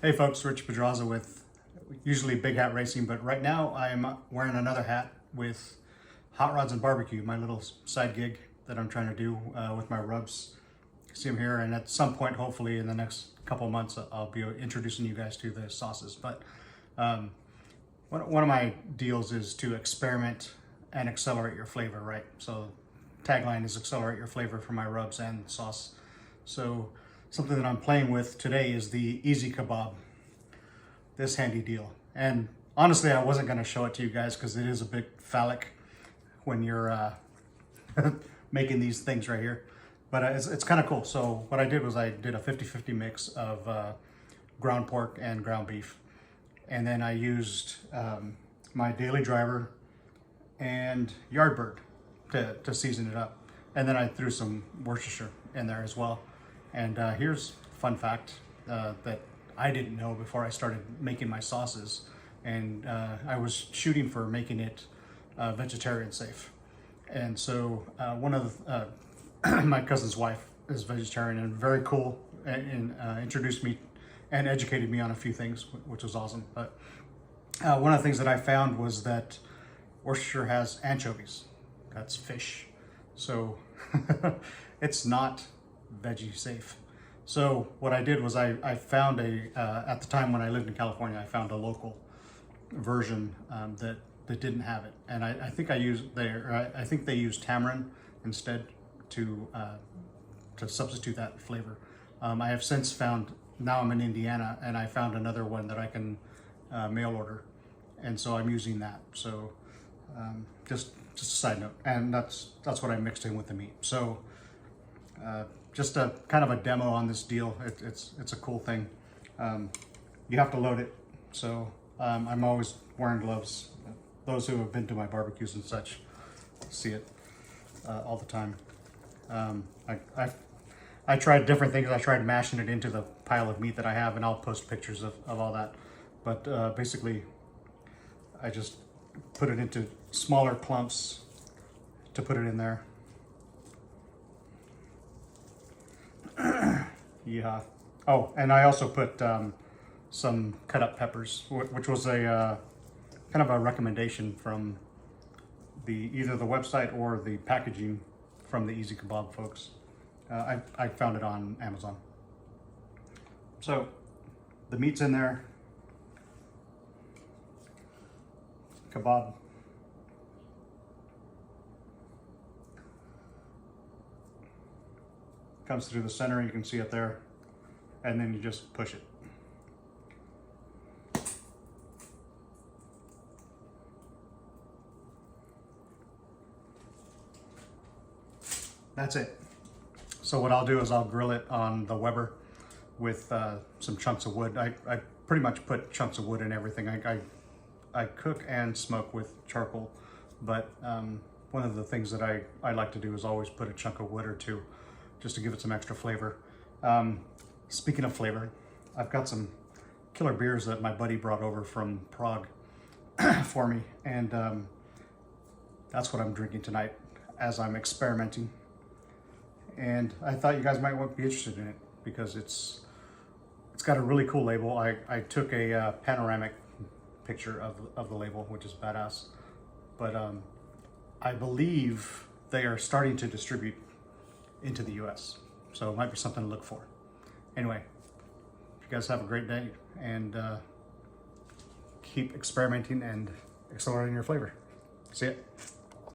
Hey folks, Rich Pedraza with usually Big Hat Racing, but right now I'm wearing another hat with Hot Rods and Barbecue, my little side gig that I'm trying to do with my rubs. See them here, and at some point, hopefully in the next couple of months, I'll be introducing you guys to the sauces. But one of my deals is to experiment and accelerate your flavor, right? So tagline is accelerate your flavor for my rubs and sauce. So something that I'm playing with today is the Easy Kabob, this handy deal. And honestly, I wasn't going to show it to you guys because it is a bit phallic when you're making these things right here. But it's kind of cool. So what I did was I did a 50-50 mix of ground pork and ground beef. And then I used my daily driver and Yardbird to season it up. And then I threw some Worcestershire in there as well. And here's a fun fact that I didn't know before I started making my sauces. And I was shooting for making it vegetarian safe. And so one of my cousin's wife is vegetarian and very cool, and introduced me and educated me on a few things, which was awesome. But one of the things that I found was that Worcestershire has anchovies. That's fish. So it's not veggie safe. So what I did was I found at the time when I lived in California, I found a local version that didn't have it, and I think I think they used tamarind instead to substitute that flavor. I have since found, now I'm in Indiana, and I found another one that I can mail order, and so I'm using that. So just a side note, and that's what I mixed in with the meat. So just a kind of a demo on this deal. It's a cool thing. You have to load it, so I'm always wearing gloves. Those who have been to my barbecues and such see it all the time. I tried different things. I tried mashing it into the pile of meat that I have, and I'll post pictures of all that. But basically, I just put it into smaller clumps to put it in there. Yeah. Oh, and I also put some cut up peppers, which was a kind of a recommendation from either the website or the packaging from the Easy Kabob folks. I found it on Amazon. So the meat's in there. Kabob. Comes through the center, you can see it there, and then you just push it. That's it. So what I'll do is I'll grill it on the Weber with some chunks of wood. I pretty much put chunks of wood in everything. I cook and smoke with charcoal, but one of the things that I like to do is always put a chunk of wood or two just to give it some extra flavor. Speaking of flavor, I've got some killer beers that my buddy brought over from Prague for me, and that's what I'm drinking tonight as I'm experimenting. And I thought you guys might be interested in it because it's got a really cool label. I took a panoramic picture of the label, which is badass. But I believe they are starting to distribute into the US, so it might be something to look for. Anyway, you guys have a great day, and keep experimenting and accelerating your flavor. See ya.